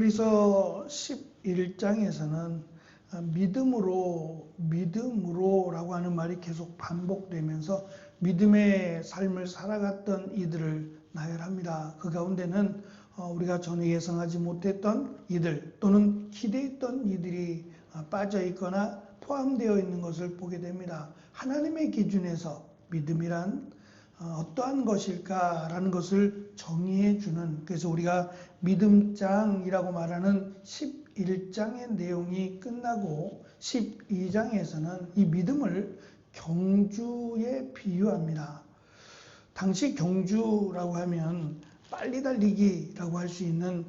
히브리서 11장에서는 믿음으로라고 하는 말이 계속 반복되면서 믿음의 삶을 살아갔던 이들을 나열합니다. 그 가운데는 우리가 전혀 예상하지 못했던 이들 또는 기대했던 이들이 빠져 있거나 포함되어 있는 것을 보게 됩니다. 하나님의 기준에서 믿음이란 어떠한 것일까라는 것을 정의해 주는, 그래서 우리가 믿음장이라고 말하는 11장의 내용이 끝나고 12장에서는 이 믿음을 경주에 비유합니다. 당시 경주라고 하면 빨리 달리기라고 할 수 있는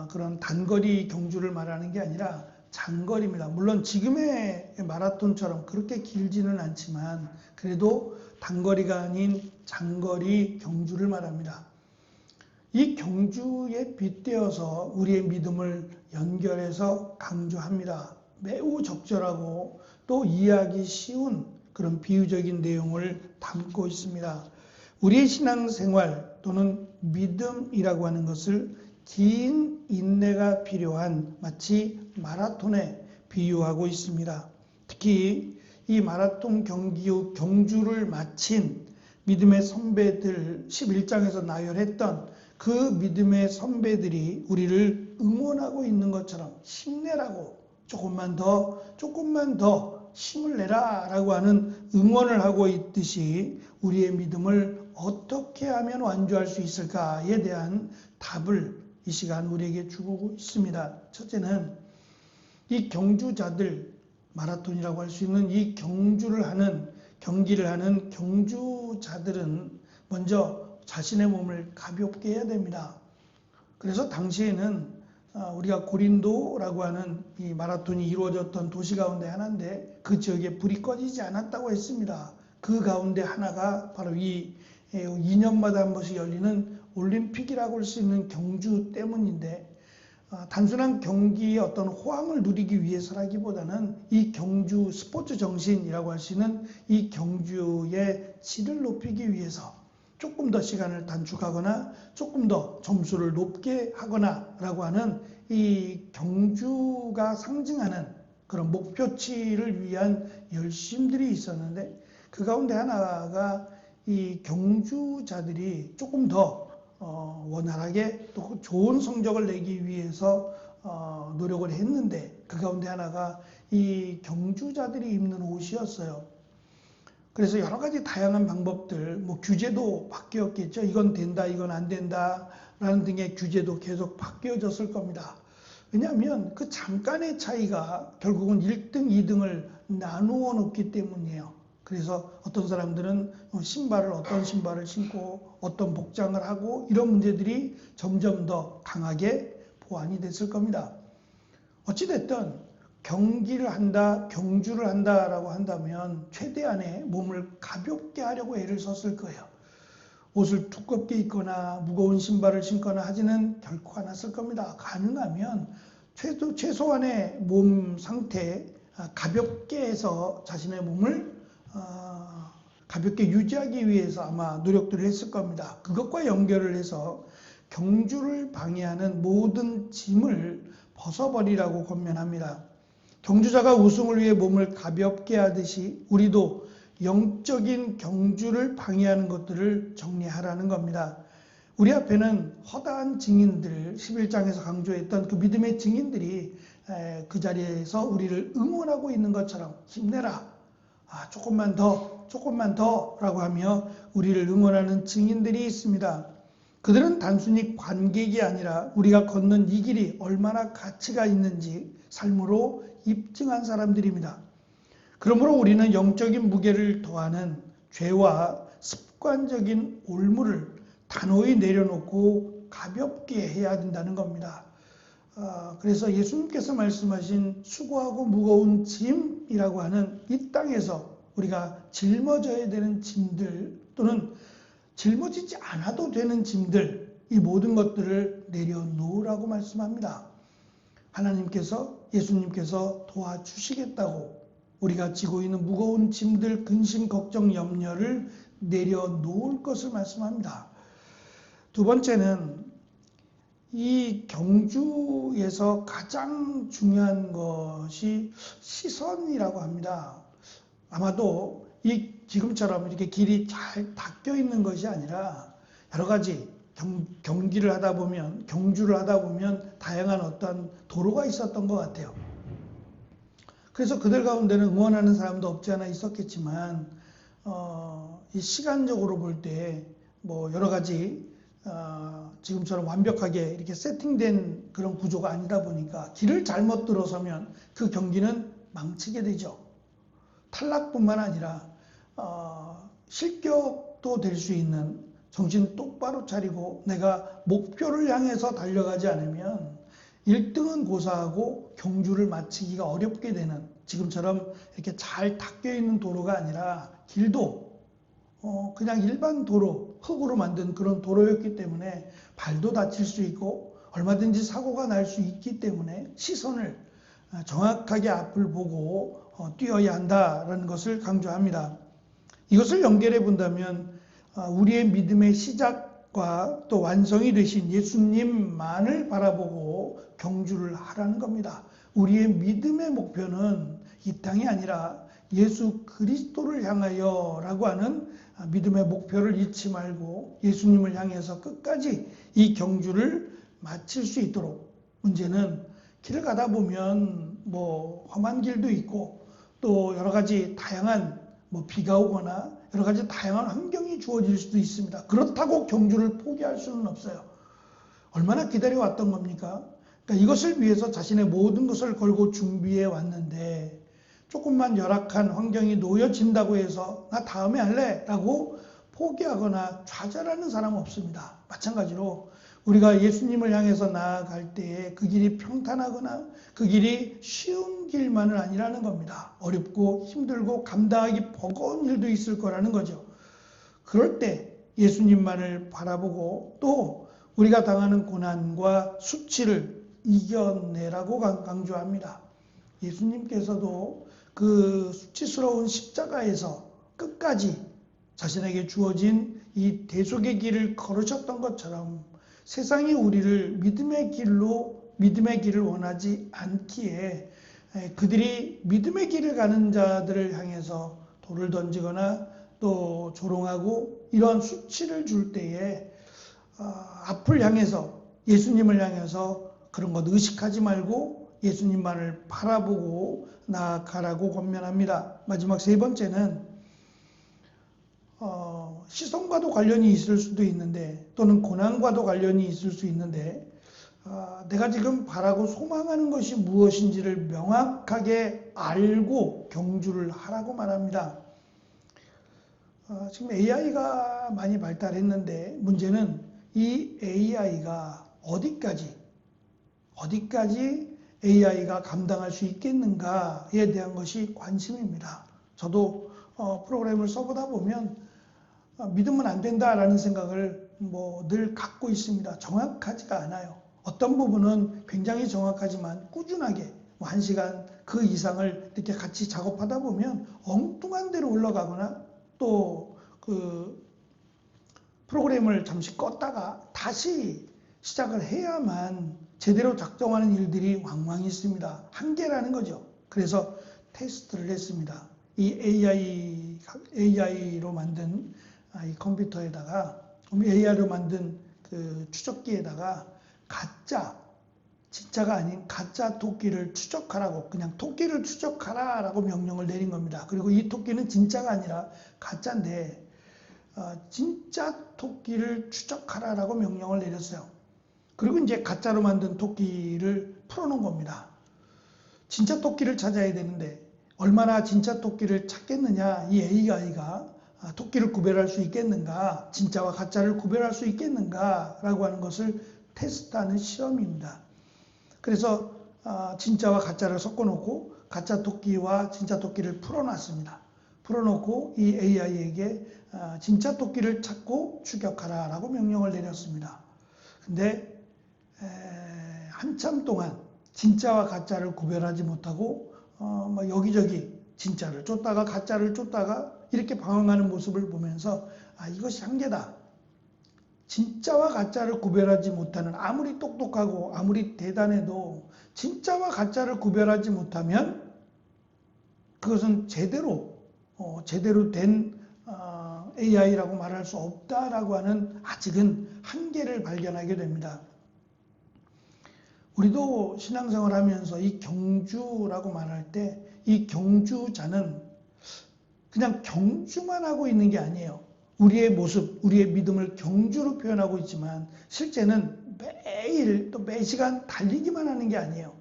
그런 단거리 경주를 말하는 게 아니라 장거리입니다. 물론 지금의 마라톤처럼 그렇게 길지는 않지만 그래도 단거리가 아닌 장거리 경주를 말합니다. 이 경주에 빗대어서 우리의 믿음을 연결해서 강조합니다. 매우 적절하고 또 이해하기 쉬운 그런 비유적인 내용을 담고 있습니다. 우리의 신앙생활 또는 믿음이라고 하는 것을 긴 인내가 필요한 마치 마라톤에 비유하고 있습니다. 특히 이 마라톤 경주를 마친 믿음의 선배들, 11장에서 나열했던 그 믿음의 선배들이 우리를 응원하고 있는 것처럼 힘내라고, 조금만 더 힘을 내라 라고 하는 응원을 하고 있듯이 우리의 믿음을 어떻게 하면 완주할 수 있을까에 대한 답을 이 시간 우리에게 주고 있습니다. 첫째는 이 경주자들, 마라톤이라고 할 수 있는 이 경기를 하는 경주자들은 먼저 자신의 몸을 가볍게 해야 됩니다. 그래서 당시에는 우리가 고린도라고 하는 이 마라톤이 이루어졌던 도시 가운데 하나인데 그 지역에 불이 꺼지지 않았다고 했습니다. 그 가운데 하나가 바로 이 2년마다 한 번씩 열리는 올림픽이라고 할 수 있는 경주 때문인데, 단순한 경기의 어떤 호황을 누리기 위해서라기보다는 이 경주 스포츠 정신이라고 할 수 있는 이 경주의 질을 높이기 위해서 조금 더 시간을 단축하거나 조금 더 점수를 높게 하거나 라고 하는 이 경주가 상징하는 그런 목표치를 위한 열심들이 있었는데, 그 가운데 하나가 이 경주자들이 조금 더 원활하게 또 좋은 성적을 내기 위해서 노력을 했는데, 그 가운데 하나가 이 경주자들이 입는 옷이었어요. 그래서 여러 가지 다양한 방법들, 규제도 바뀌었겠죠. 이건 된다, 이건 안 된다 라는 등의 규제도 계속 바뀌어졌을 겁니다. 왜냐하면 그 잠깐의 차이가 결국은 1등, 2등을 나누어 놓기 때문이에요. 그래서 어떤 사람들은 어떤 신발을 신고 어떤 복장을 하고 이런 문제들이 점점 더 강하게 보완이 됐을 겁니다. 어찌됐든 경주를 한다라고 한다면 최대한의 몸을 가볍게 하려고 애를 썼을 거예요. 옷을 두껍게 입거나 무거운 신발을 신거나 하지는 결코 않았을 겁니다. 가능하면 최소한의 몸 상태 가볍게 해서 자신의 몸을 가볍게 유지하기 위해서 아마 노력들을 했을 겁니다. 그것과 연결을 해서 경주를 방해하는 모든 짐을 벗어버리라고 권면합니다. 경주자가 우승을 위해 몸을 가볍게 하듯이 우리도 영적인 경주를 방해하는 것들을 정리하라는 겁니다. 우리 앞에는 허다한 증인들, 11장에서 강조했던 그 믿음의 증인들이 그 자리에서 우리를 응원하고 있는 것처럼 힘내라, 조금만 더 라고 하며 우리를 응원하는 증인들이 있습니다. 그들은 단순히 관객이 아니라 우리가 걷는 이 길이 얼마나 가치가 있는지 삶으로 입증한 사람들입니다. 그러므로 우리는 영적인 무게를 더하는 죄와 습관적인 올무를 단호히 내려놓고 가볍게 해야 된다는 겁니다. 그래서 예수님께서 말씀하신 수고하고 무거운 짐이라고 하는 이 땅에서 우리가 짊어져야 되는 짐들 또는 짊어지지 않아도 되는 짐들, 이 모든 것들을 내려놓으라고 말씀합니다. 하나님께서, 예수님께서 도와주시겠다고 우리가 지고 있는 무거운 짐들, 근심, 걱정, 염려를 내려놓을 것을 말씀합니다. 두 번째는 이 경주에서 가장 중요한 것이 시선이라고 합니다. 아마도 이 지금처럼 이렇게 길이 잘 닦여 있는 것이 아니라 여러 가지 경주를 하다 보면 다양한 어떤 도로가 있었던 것 같아요. 그래서 그들 가운데는 응원하는 사람도 없지 않아 있었겠지만 이 시간적으로 볼 때 뭐 여러 가지 지금처럼 완벽하게 이렇게 세팅된 그런 구조가 아니다 보니까 길을 잘못 들어서면 그 경기는 망치게 되죠. 탈락뿐만 아니라 실격도 될 수 있는, 정신 똑바로 차리고 내가 목표를 향해서 달려가지 않으면 1등은 고사하고 경주를 마치기가 어렵게 되는, 지금처럼 이렇게 잘 닦여 있는 도로가 아니라 길도 그냥 일반 도로, 흙으로 만든 그런 도로였기 때문에 발도 다칠 수 있고 얼마든지 사고가 날 수 있기 때문에 시선을 정확하게 앞을 보고 뛰어야 한다라는 것을 강조합니다. 이것을 연결해 본다면 우리의 믿음의 시작과 또 완성이 되신 예수님만을 바라보고 경주를 하라는 겁니다. 우리의 믿음의 목표는 이 땅이 아니라 예수 그리스도를 향하여라고 하는 믿음의 목표를 잃지 말고 예수님을 향해서 끝까지 이 경주를 마칠 수 있도록, 문제는 길을 가다 보면 뭐 험한 길도 있고 또 여러 가지 다양한 비가 오거나 여러 가지 다양한 환경이 주어질 수도 있습니다. 그렇다고 경주를 포기할 수는 없어요. 얼마나 기다려왔던 겁니까? 그러니까 이것을 위해서 자신의 모든 것을 걸고 준비해 왔는데 조금만 열악한 환경이 놓여진다고 해서 나 다음에 할래 라고 포기하거나 좌절하는 사람은 없습니다. 마찬가지로 우리가 예수님을 향해서 나아갈 때에 그 길이 평탄하거나 그 길이 쉬운 길만은 아니라는 겁니다. 어렵고 힘들고 감당하기 버거운 일도 있을 거라는 거죠. 그럴 때 예수님만을 바라보고 또 우리가 당하는 고난과 수치를 이겨내라고 강조합니다. 예수님께서도 그 수치스러운 십자가에서 끝까지 자신에게 주어진 이 대속의 길을 걸으셨던 것처럼 세상이 우리를 믿음의 길을 원하지 않기에 그들이 믿음의 길을 가는 자들을 향해서 돌을 던지거나 또 조롱하고 이런 수치를 줄 때에 앞을 향해서, 예수님을 향해서 그런 것 의식하지 말고 예수님만을 바라보고 나아가라고 권면합니다. 마지막 세 번째는 시선과도 관련이 있을 수도 있는데 또는 고난과도 관련이 있을 수 있는데 내가 지금 바라고 소망하는 것이 무엇인지를 명확하게 알고 경주를 하라고 말합니다. 지금 AI가 많이 발달했는데 문제는 이 AI가 어디까지 AI가 감당할 수 있겠는가에 대한 것이 관심입니다. 저도 프로그램을 써보다 보면 믿으면 안 된다라는 생각을 늘 갖고 있습니다. 정확하지가 않아요. 어떤 부분은 굉장히 정확하지만 꾸준하게 1시간 그 이상을 이렇게 같이 작업하다 보면 엉뚱한 데로 올라가거나 또 그 프로그램을 잠시 껐다가 다시 시작을 해야만 제대로 작동하는 일들이 왕왕 있습니다. 한계라는 거죠. 그래서 테스트를 했습니다. 이 AI로 만든 이 컴퓨터에다가, AI로 만든 그 추적기에다가 진짜가 아닌 가짜 토끼를 추적하라고, 그냥 토끼를 추적하라라고 명령을 내린 겁니다. 그리고 이 토끼는 진짜가 아니라 가짜인데 진짜 토끼를 추적하라라고 명령을 내렸어요. 그리고 이제 가짜로 만든 토끼를 풀어놓은 겁니다. 진짜 토끼를 찾아야 되는데 얼마나 진짜 토끼를 찾겠느냐, 이 AI가 토끼를 구별할 수 있겠는가, 진짜와 가짜를 구별할 수 있겠는가 라고 하는 것을 테스트하는 시험입니다. 그래서 진짜와 가짜를 섞어놓고 가짜 토끼와 진짜 토끼를 풀어놨습니다. 풀어놓고 이 AI에게 진짜 토끼를 찾고 추격하라 라고 명령을 내렸습니다. 근데 한참 동안 진짜와 가짜를 구별하지 못하고 여기저기 진짜를 쫓다가 가짜를 쫓다가 이렇게 방황하는 모습을 보면서 이것이 한계다. 진짜와 가짜를 구별하지 못하는, 아무리 똑똑하고 아무리 대단해도 진짜와 가짜를 구별하지 못하면 그것은 제대로 된 AI라고 말할 수 없다라고 하는 아직은 한계를 발견하게 됩니다. 우리도 신앙생활 하면서 이 경주라고 말할 때 이 경주자는 그냥 경주만 하고 있는 게 아니에요. 우리의 모습, 우리의 믿음을 경주로 표현하고 있지만 실제는 매일 또 매 시간 달리기만 하는 게 아니에요.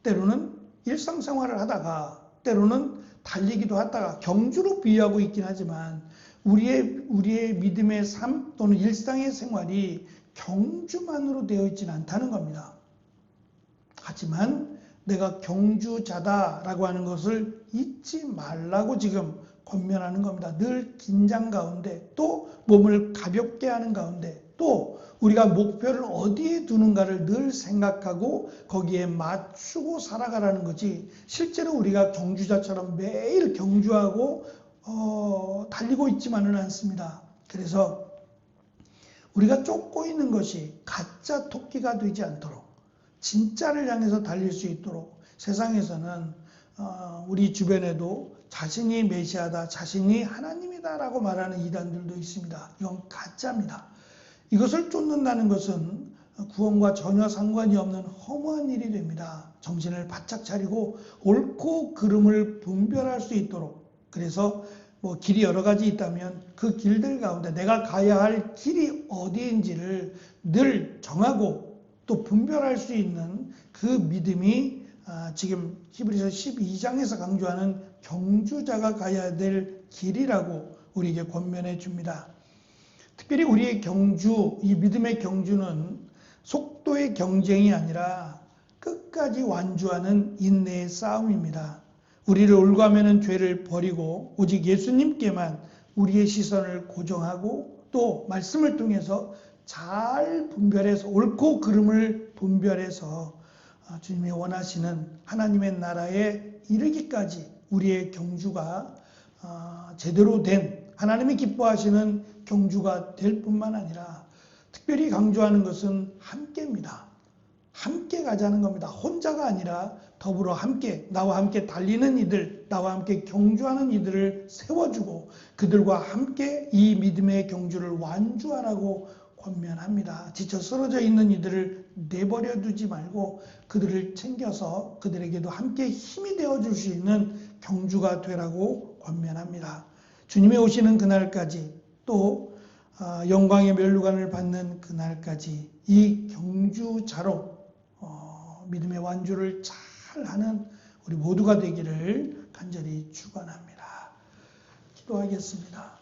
때로는 일상생활을 하다가 때로는 달리기도 하다가 경주로 비유하고 있긴 하지만 우리의 믿음의 삶 또는 일상의 생활이 경주만으로 되어 있지는 않다는 겁니다. 하지만 내가 경주자다라고 하는 것을 잊지 말라고 지금 권면하는 겁니다. 늘 긴장 가운데 또 몸을 가볍게 하는 가운데 또 우리가 목표를 어디에 두는가를 늘 생각하고 거기에 맞추고 살아가라는 거지, 실제로 우리가 경주자처럼 매일 경주하고 달리고 있지만은 않습니다. 그래서 우리가 쫓고 있는 것이 가짜 토끼가 되지 않도록 진짜를 향해서 달릴 수 있도록, 세상에서는 우리 주변에도 자신이 메시아다, 자신이 하나님이다 라고 말하는 이단들도 있습니다. 이건 가짜입니다. 이것을 쫓는다는 것은 구원과 전혀 상관이 없는 허무한 일이 됩니다. 정신을 바짝 차리고 옳고 그름을 분별할 수 있도록, 그래서 길이 여러 가지 있다면 그 길들 가운데 내가 가야 할 길이 어디인지를 늘 정하고 또 분별할 수 있는 그 믿음이 지금 히브리서 12장에서 강조하는 경주자가 가야 될 길이라고 우리에게 권면해 줍니다. 특별히 우리의 경주, 이 믿음의 경주는 속도의 경쟁이 아니라 끝까지 완주하는 인내의 싸움입니다. 우리를 올가매는 죄를 버리고 오직 예수님께만 우리의 시선을 고정하고 또 말씀을 통해서 잘 분별해서 옳고 그름을 분별해서 주님이 원하시는 하나님의 나라에 이르기까지 우리의 경주가 제대로 된 하나님이 기뻐하시는 경주가 될 뿐만 아니라 특별히 강조하는 것은 함께입니다. 함께 가자는 겁니다. 혼자가 아니라 더불어 함께, 나와 함께 달리는 이들, 나와 함께 경주하는 이들을 세워주고 그들과 함께 이 믿음의 경주를 완주하라고 권면합니다. 지쳐 쓰러져 있는 이들을 내버려 두지 말고 그들을 챙겨서 그들에게도 함께 힘이 되어줄 수 있는 경주가 되라고 권면합니다. 주님이 오시는 그날까지 또 영광의 면류관을 받는 그날까지 이 경주자로 믿음의 완주를 잘하는 우리 모두가 되기를 간절히 축원합니다. 기도하겠습니다.